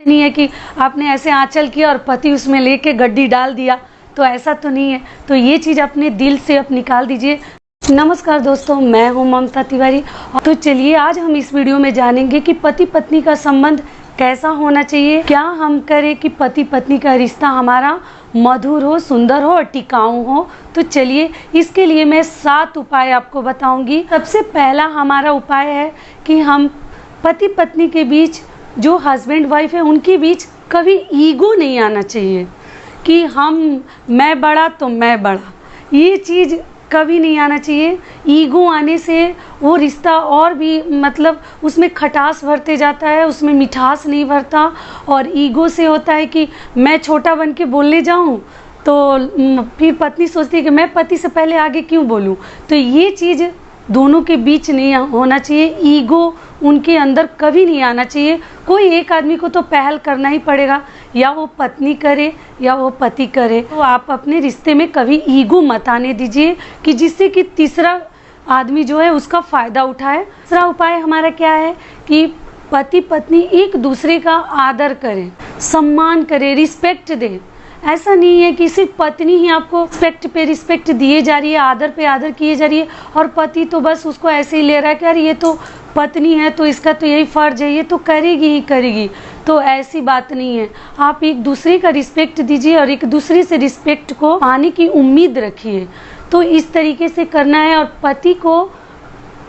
नहीं है कि आपने ऐसे आंचल किया और पति उसमें लेके गड्डी डाल दिया, तो ऐसा तो नहीं है। तो ये चीज़ अपने दिल से आप निकाल दीजिए। नमस्कार दोस्तों, मैं हूं ममता तिवारी। तो चलिए आज हम इस वीडियो में जानेंगे कि पति पत्नी का संबंध कैसा होना चाहिए, क्या हम करें कि पति पत्नी का रिश्ता हमारा मधुर हो, सुंदर हो और टिकाऊ हो। तो चलिए इसके लिए मैं 7 उपाय आपको बताऊंगी। सबसे पहला हमारा उपाय है कि हम पति पत्नी के बीच, जो हस्बैंड वाइफ है उनके बीच कभी ईगो नहीं आना चाहिए कि मैं बड़ा तो मैं बड़ा, ये चीज़ कभी नहीं आना चाहिए। ईगो आने से वो रिश्ता और भी उसमें खटास भरते जाता है, उसमें मिठास नहीं भरता। और ईगो से होता है कि मैं छोटा बन के बोलने जाऊं तो फिर पत्नी सोचती है कि मैं पति से पहले आगे क्यों बोलूं। तो ये चीज़ दोनों के बीच नहीं होना चाहिए। ईगो उनके अंदर कभी नहीं आना चाहिए। कोई एक आदमी को तो पहल करना ही पड़ेगा, या वो पत्नी करे या वो पति करे। तो आप अपने रिश्ते में कभी ईगो मत आने दीजिए कि जिससे कि तीसरा आदमी जो है उसका फ़ायदा उठाए। दूसरा उपाय हमारा क्या है कि पति पत्नी एक दूसरे का आदर करें, सम्मान करें, रिस्पेक्ट दें। ऐसा नहीं है कि सिर्फ पत्नी ही आपको रिस्पेक्ट पे रिस्पेक्ट दिए जा रही है, आदर पे आदर किए जा रही है, और पति तो बस उसको ऐसे ही ले रहा है कि यार ये तो पत्नी है तो इसका तो यही फ़र्ज है, ये तो करेगी ही करेगी। तो ऐसी बात नहीं है। आप एक दूसरे का रिस्पेक्ट दीजिए और एक दूसरे से रिस्पेक्ट को पाने की उम्मीद रखिए। तो इस तरीके से करना है। और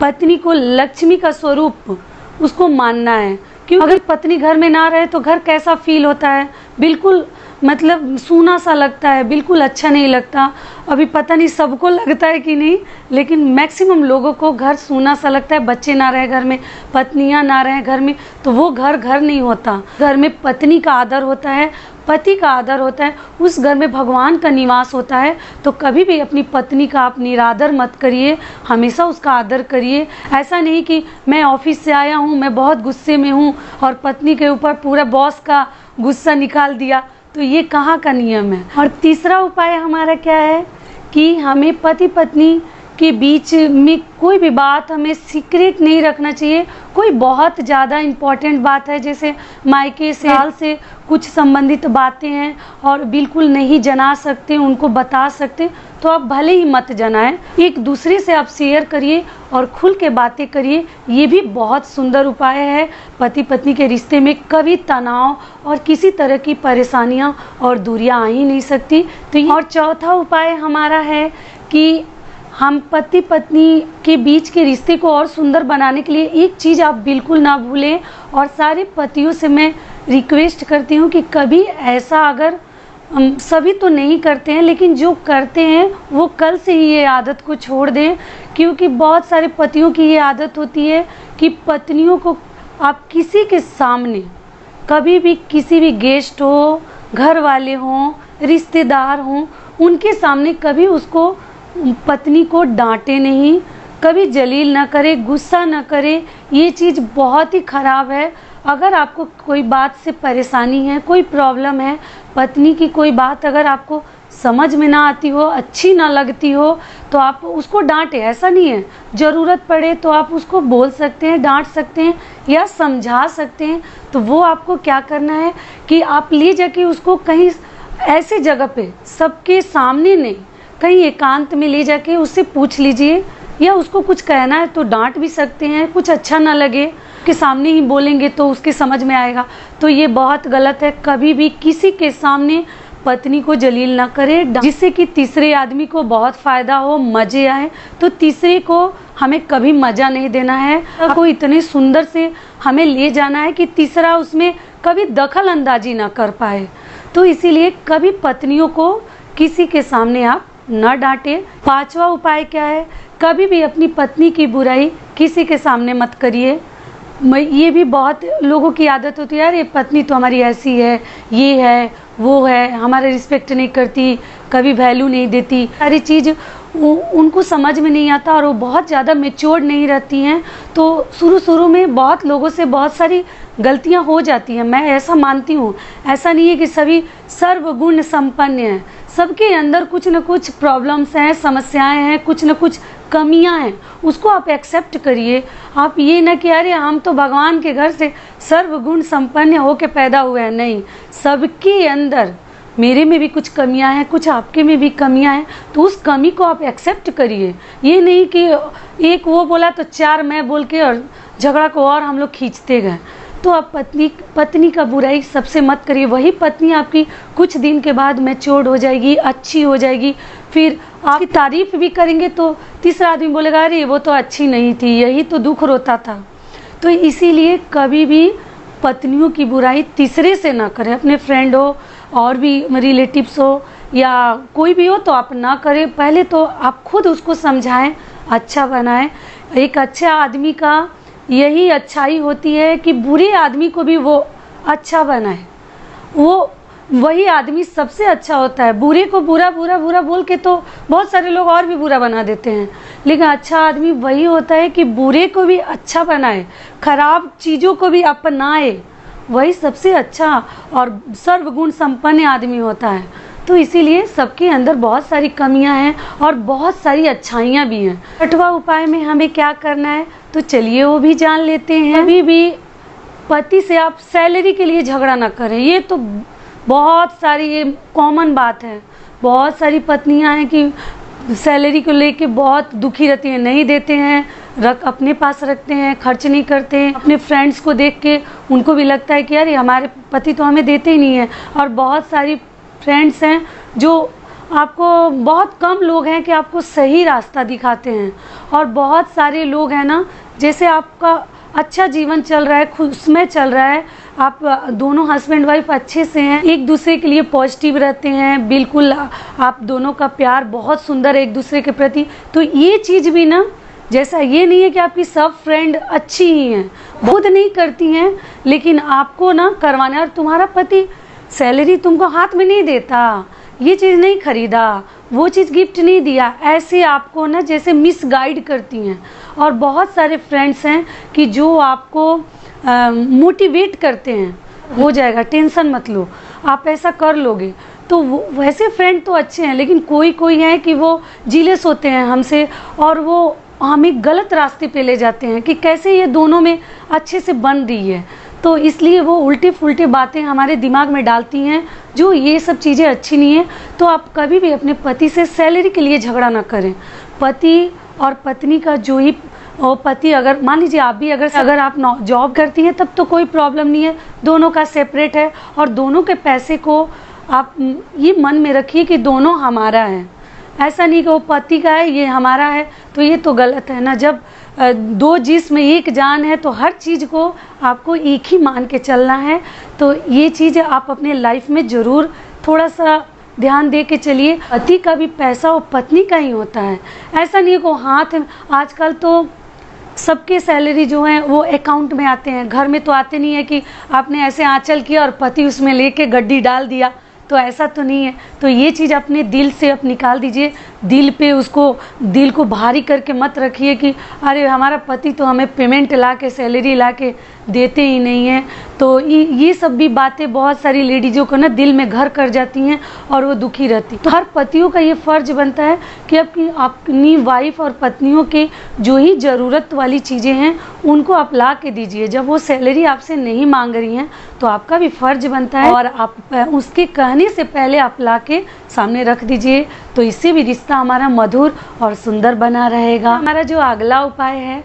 पत्नी को लक्ष्मी का स्वरूप उसको मानना है। क्यों? अगर पत्नी घर में ना रहे तो घर कैसा फील होता है, बिल्कुल सूना सा लगता है, बिल्कुल अच्छा नहीं लगता। अभी पता नहीं सबको लगता है कि नहीं, लेकिन मैक्सिमम लोगों को घर सूना सा लगता है। बच्चे ना रहे घर में, पत्नियां ना रहे घर में, तो वो घर नहीं होता। घर में पत्नी का आदर होता है, पति का आदर होता है, उस घर में भगवान का निवास होता है। तो कभी भी अपनी पत्नी का आप निरादर मत करिए, हमेशा उसका आदर करिए। ऐसा नहीं कि मैं ऑफिस से आया हूँ, मैं बहुत गुस्से में हूँ और पत्नी के ऊपर पूरा बॉस का गुस्सा निकाल दिया, तो ये कहाँ का नियम है। और तीसरा उपाय हमारा क्या है कि हमें पति पत्नी के बीच में कोई भी बात हमें सीक्रेट नहीं रखना चाहिए। कोई बहुत ज़्यादा इम्पॉर्टेंट बात है, जैसे मायके से साल से कुछ संबंधित बातें हैं और बिल्कुल नहीं जना सकते, उनको बता सकते, तो आप भले ही मत जनाएं। एक दूसरे से आप शेयर करिए और खुल के बातें करिए। ये भी बहुत सुंदर उपाय है। पति पत्नी के रिश्ते में कभी तनाव और किसी तरह की परेशानियां और दूरियां आ ही नहीं सकती। तो और चौथा उपाय हमारा है कि हम पति पत्नी के बीच के रिश्ते को और सुंदर बनाने के लिए एक चीज़ आप बिल्कुल ना भूलें। और सारे पतियों से मैं रिक्वेस्ट करती हूँ कि कभी ऐसा, अगर सभी तो नहीं करते हैं, लेकिन जो करते हैं वो कल से ही ये आदत को छोड़ दें। क्योंकि बहुत सारे पतियों की ये आदत होती है कि पत्नियों को आप किसी के सामने कभी भी, किसी भी गेस्ट हो, घर वाले हों, रिश्तेदार हों, उनके सामने कभी उसको, पत्नी को डांटे नहीं, कभी जलील ना करे, गुस्सा ना करे। ये चीज़ बहुत ही ख़राब है। अगर आपको कोई बात से परेशानी है, कोई प्रॉब्लम है, पत्नी की कोई बात अगर आपको समझ में ना आती हो, अच्छी ना लगती हो, तो आप उसको डांटे। ऐसा नहीं है, ज़रूरत पड़े तो आप उसको बोल सकते हैं, डांट सकते हैं या समझा सकते हैं। तो वो आपको क्या करना है कि आप ले जाके उसको कहीं ऐसे जगह पे, सबके सामने नहीं, कहीं एकांत में ले जाके उससे पूछ लीजिए। या उसको कुछ कहना है तो डांट भी सकते हैं, कुछ अच्छा ना लगे के सामने ही बोलेंगे तो उसके समझ में आएगा, तो ये बहुत गलत है। कभी भी किसी के सामने पत्नी को जलील ना करे, जिससे कि तीसरे आदमी को बहुत फ़ायदा हो, मज़े आए। तो तीसरे को हमें कभी मज़ा नहीं देना है, को इतने सुंदर से हमें ले जाना है कि तीसरा उसमें कभी दखल अंदाजी ना कर पाए। तो इसीलिए कभी पत्नियों को किसी के सामने आप न डांटे। 5वां उपाय क्या है? कभी भी अपनी पत्नी की बुराई किसी के सामने मत करिए। ये भी बहुत लोगों की आदत होती है, यार ये पत्नी तो हमारी ऐसी है, ये है, वो है, हमारे रिस्पेक्ट नहीं करती, कभी वैल्यू नहीं देती। सारी चीज़ उनको समझ में नहीं आता और वो बहुत ज़्यादा मैच्योर नहीं रहती हैं। तो शुरू में बहुत लोगों से बहुत सारी गलतियां हो जाती हैं, मैं ऐसा मानती हूँ। ऐसा नहीं है कि सभी सर्वगुण संपन्न हैं, सबके अंदर कुछ न कुछ प्रॉब्लम्स हैं, समस्याएं हैं, कुछ न कुछ कमियां हैं उसको आप एक्सेप्ट करिए। आप ये ना कि अरे हम तो भगवान के घर से सर्वगुण संपन्न होके पैदा हुए हैं, नहीं, सबके अंदर मेरे में भी कुछ कमियां हैं, कुछ आपके में भी कमियां हैं, तो उस कमी को आप एक्सेप्ट करिए। ये नहीं कि एक वो बोला तो चार मैं बोल के और झगड़ा को और हम लोग खींचते गए। तो आप पत्नी का बुराई सबसे मत करिए। वही पत्नी आपकी कुछ दिन के बाद मैच्योर्ड हो जाएगी, अच्छी हो जाएगी, फिर आपकी तारीफ भी करेंगे तो तीसरा आदमी बोलेगा अरे वो तो अच्छी नहीं थी, यही तो दुख रोता था। तो इसीलिए कभी भी पत्नियों की बुराई तीसरे से ना करें। अपने फ्रेंड हो और भी रिलेटिव्स हो या कोई भी हो तो आप ना करें। पहले तो आप खुद उसको समझाएं, अच्छा बनाएं। एक अच्छे आदमी का यही अच्छाई होती है कि बुरे आदमी को भी वो अच्छा बनाए। वही आदमी सबसे अच्छा होता है। बुरे को बुरा बुरा बुरा बोल के तो बहुत सारे लोग और भी बुरा बना देते हैं, लेकिन अच्छा आदमी वही होता है कि बुरे को भी अच्छा बनाए, खराब चीज़ों को भी अपनाए, वही सबसे अच्छा और सर्वगुण संपन्न आदमी होता है। तो इसीलिए सबके अंदर बहुत सारी कमियां हैं और बहुत सारी अच्छाइयां भी हैं। 8वां उपाय में हमें क्या करना है तो चलिए वो भी जान लेते हैं। कभी भी पति से आप सैलरी के लिए झगड़ा ना करें। ये तो बहुत सारी ये कॉमन बात है। बहुत सारी पत्नियां हैं कि सैलरी को लेके बहुत दुखी रहती हैं, नहीं देते हैं, अपने पास रखते हैं, खर्च नहीं करते हैं। अपने फ्रेंड्स को देख के उनको भी लगता है कि यार हमारे पति तो हमें देते ही नहीं है। और बहुत सारी फ्रेंड्स हैं जो आपको, बहुत कम लोग हैं कि आपको सही रास्ता दिखाते हैं, और बहुत सारे लोग हैं ना, जैसे आपका अच्छा जीवन चल रहा है, खुशमय चल रहा है, आप दोनों हस्बैंड वाइफ अच्छे से हैं, एक दूसरे के लिए पॉजिटिव रहते हैं, बिल्कुल आप दोनों का प्यार बहुत सुंदर है एक दूसरे के प्रति। तो ये चीज़ भी ना, जैसा ये नहीं है कि आपकी सब फ्रेंड अच्छी ही हैं, खुद नहीं करती हैं, लेकिन आपको ना करवाना। और तुम्हारा पति सैलरी तुमको हाथ में नहीं देता, ये चीज़ नहीं खरीदा, वो चीज़ गिफ्ट नहीं दिया, ऐसे आपको ना जैसे मिसगाइड करती हैं। और बहुत सारे फ्रेंड्स हैं कि जो आपको मोटिवेट करते हैं, हो जाएगा, टेंशन मत लो, आप ऐसा कर लोगे। तो वैसे फ्रेंड तो अच्छे हैं, लेकिन कोई कोई है कि वो जीलस होते हैं हमसे और वो हमें गलत रास्ते पे ले जाते हैं कि कैसे ये दोनों में अच्छे से बन रही है। तो इसलिए वो उल्टी फुल्टी बातें हमारे दिमाग में डालती हैं, जो ये सब चीज़ें अच्छी नहीं है। तो आप कभी भी अपने पति से सैलरी के लिए झगड़ा ना करें। पति और पत्नी का जो ही, और पति अगर मान लीजिए आप भी अगर आप जॉब करती हैं तब तो कोई प्रॉब्लम नहीं है, दोनों का सेपरेट है, और दोनों के पैसे को आप ये मन में रखिए कि दोनों हमारा है। ऐसा नहीं कि वो पति का है ये हमारा है, तो ये तो गलत है ना। जब दो जिस्म एक जान है तो हर चीज़ को आपको एक ही मान के चलना है। तो ये चीज़ आप अपने लाइफ में ज़रूर थोड़ा सा ध्यान दे के चलिए। पति का भी पैसा वो पत्नी का ही होता है, ऐसा नहीं को हाथ। आजकल तो सबके सैलरी जो है वो अकाउंट में आते हैं, घर में तो आते नहीं है कि आपने ऐसे आंचल किया और पति उसमें लेके गड्डी डाल दिया, तो ऐसा तो नहीं है। तो ये चीज़ अपने दिल से आप निकाल दीजिए। दिल पे उसको, दिल को भारी करके मत रखिए कि अरे हमारा पति तो हमें पेमेंट ला के, सैलरी ला के देते ही नहीं है। तो ये सब भी बातें बहुत सारी लेडीज़ों को ना दिल में घर कर जाती हैं और वो दुखी रहती। तो हर पतियों का ये फ़र्ज बनता है कि अपनी वाइफ और पत्नियों के जो ही ज़रूरत वाली चीज़ें हैं उनको आप ला के दीजिए। जब वो सैलरी आपसे नहीं मांग रही हैं तो आपका भी फ़र्ज बनता है, और आप उसके कहने से पहले आप ला के सामने रख दीजिए। तो इससे भी रिश्ता हमारा मधुर और सुंदर बना रहेगा। हमारा जो अगला उपाय है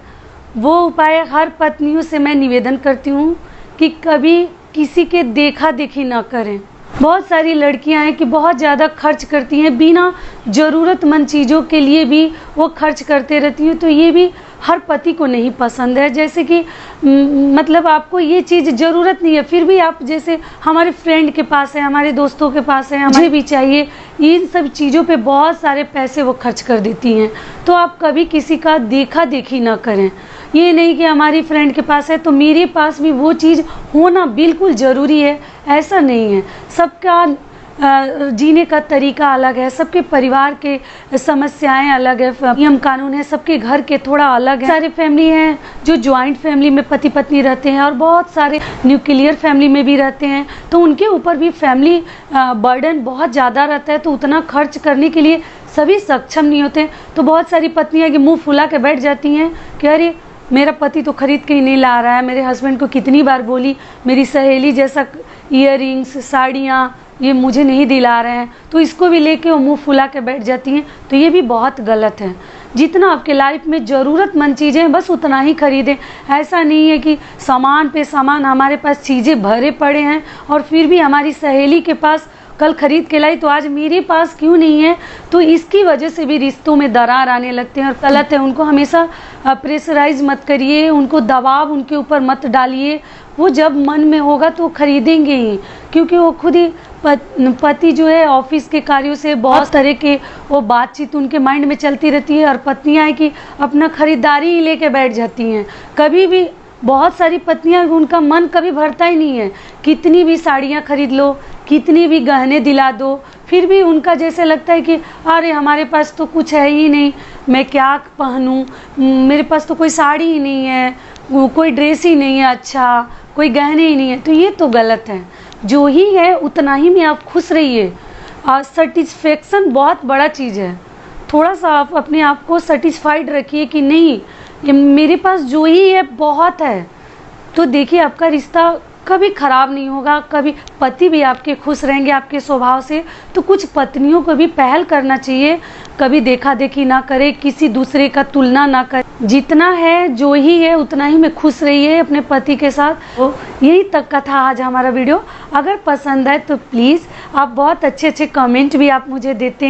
वो उपाय, हर पत्नियों से मैं निवेदन करती हूँ कि कभी किसी के देखा देखी ना करें। बहुत सारी लड़कियां हैं कि बहुत ज़्यादा खर्च करती हैं, बिना ज़रूरतमंद चीज़ों के लिए भी वो खर्च करते रहती हैं। तो ये भी हर पति को नहीं पसंद है। जैसे कि मतलब आपको ये चीज़ ज़रूरत नहीं है, फिर भी आप, जैसे हमारे फ्रेंड के पास है, हमारे दोस्तों के पास है, मुझे भी चाहिए, इन सब चीज़ों पे बहुत सारे पैसे वो खर्च कर देती हैं। तो आप कभी किसी का देखा देखी ना करें। ये नहीं कि हमारी फ्रेंड के पास है तो मेरे पास भी वो चीज़ होना बिल्कुल ज़रूरी है, ऐसा नहीं है। सबका जीने का तरीका अलग है, सबके परिवार के समस्याएं अलग है, नियम कानून है, सबके घर के थोड़ा अलग है। सारे फैमिली हैं जो ज्वाइंट फैमिली में पति पत्नी रहते हैं, और बहुत सारे न्यूक्लियर फैमिली में भी रहते हैं। तो उनके ऊपर भी फैमिली बर्डन बहुत ज़्यादा रहता है, तो उतना खर्च करने के लिए सभी सक्षम नहीं होते। तो बहुत सारी पत्नियां कि मुंह फुला के बैठ जाती हैं कि अरे मेरा पति तो खरीद के ही नहीं ला रहा है, मेरे हस्बैंड को कितनी बार बोली, मेरी सहेली जैसा ईयरिंग्स साड़ियाँ ये मुझे नहीं दिला रहे हैं, तो इसको भी लेके वो मुंह फुला के बैठ जाती हैं। तो ये भी बहुत गलत है। जितना आपके लाइफ में ज़रूरतमंद चीज़ें हैं बस उतना ही खरीदें। ऐसा नहीं है कि सामान पे सामान हमारे पास चीज़ें भरे पड़े हैं और फिर भी हमारी सहेली के पास कल खरीद के लाई तो आज मेरे पास क्यों नहीं है, तो इसकी वजह से भी रिश्तों में दरार आने लगते हैं और गलत है। उनको हमेशा प्रेशराइज मत करिए, उनको दबाव उनके ऊपर मत डालिए। वो जब मन में होगा तो खरीदेंगे ही, क्योंकि वो खुद ही पति जो है ऑफिस के कार्यों से बहुत तरह के वो बातचीत उनके माइंड में चलती रहती है और पत्नियां है कि अपना खरीदारी ही लेके बैठ जाती हैं। कभी भी बहुत सारी पत्नियां उनका मन कभी भरता ही नहीं है, कितनी भी साड़ियां खरीद लो, कितनी भी गहने दिला दो, फिर भी उनका जैसे लगता है कि अरे हमारे पास तो कुछ है ही नहीं, मैं क्या पहनूं, मेरे पास तो कोई साड़ी ही नहीं है, कोई ड्रेस ही नहीं है, अच्छा कोई गहने ही नहीं है। तो ये तो गलत है। जो ही है उतना ही में आप खुश रहिए। और सेटिस्फेक्शन बहुत बड़ा चीज़ है। थोड़ा सा आप अपने आप को सेटिस्फाइड रखिए कि नहीं ये मेरे पास जो ही है बहुत है। तो देखिए आपका रिश्ता कभी ख़राब नहीं होगा, कभी पति भी आपके खुश रहेंगे आपके स्वभाव से। तो कुछ पत्नियों को भी पहल करना चाहिए, कभी देखा देखी ना करे, किसी दूसरे का तुलना ना करे। जितना है जो ही है उतना ही में खुश रहिए अपने पति के साथ। तो यही तक का था आज हमारा वीडियो। अगर पसंद आए तो प्लीज़ आप बहुत अच्छे अच्छे कमेंट भी आप मुझे देते हैं।